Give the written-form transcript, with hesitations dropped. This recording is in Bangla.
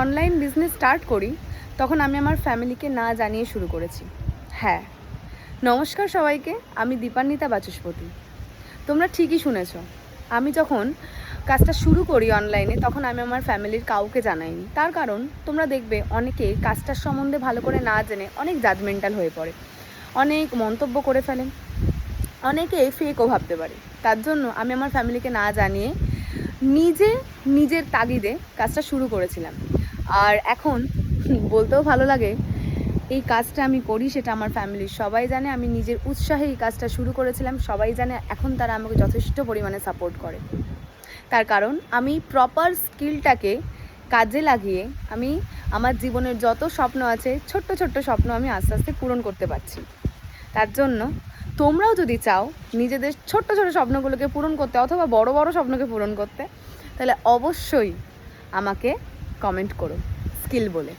অনলাইন বিজনেস স্টার্ট করি তখন আমি আমার ফ্যামিলিকে না জানিয়ে শুরু করেছি। হ্যাঁ, নমস্কার সবাইকে, আমি দীপান্বিতা বাচস্পতি। তোমরা ঠিকই শুনেছ, আমি যখন কাজটা শুরু করি অনলাইনে তখন আমি আমার ফ্যামিলির কাউকে জানাইনি। তার কারণ তোমরা দেখবে অনেকে কাজটার সম্বন্ধে ভালো করে না জেনে অনেক জাজমেন্টাল হয়ে পড়ে, অনেক মন্তব্য করে ফেলেন, অনেকে ফেকও ভাবতে পারে। তার জন্য আমি আমার ফ্যামিলিকে না জানিয়ে নিজের তাগিদে কাজটা শুরু করেছিলাম। আর এখন বলতেও ভালো লাগে, এই কাজটা আমি করি সেটা আমার ফ্যামিলির সবাই জানে। আমি নিজের উৎসাহে এই কাজটা শুরু করেছিলাম, সবাই জানে। এখন তারা আমাকে যথেষ্ট পরিমাণে সাপোর্ট করে। তার কারণ আমি প্রপার স্কিলটাকে কাজে লাগিয়ে আমি আমার জীবনের যত স্বপ্ন আছে, ছোট্ট ছোট্ট স্বপ্ন আমি আস্তে আস্তে পূরণ করতে পারছি। তার জন্য তোমরাও যদি চাও নিজেদের ছোট্ট ছোট স্বপ্নগুলোকে পূরণ করতে অথবা বড় বড় স্বপ্নকে পূরণ করতে, তাহলে অবশ্যই আমাকে কমেন্ট করো স্কিল বলে।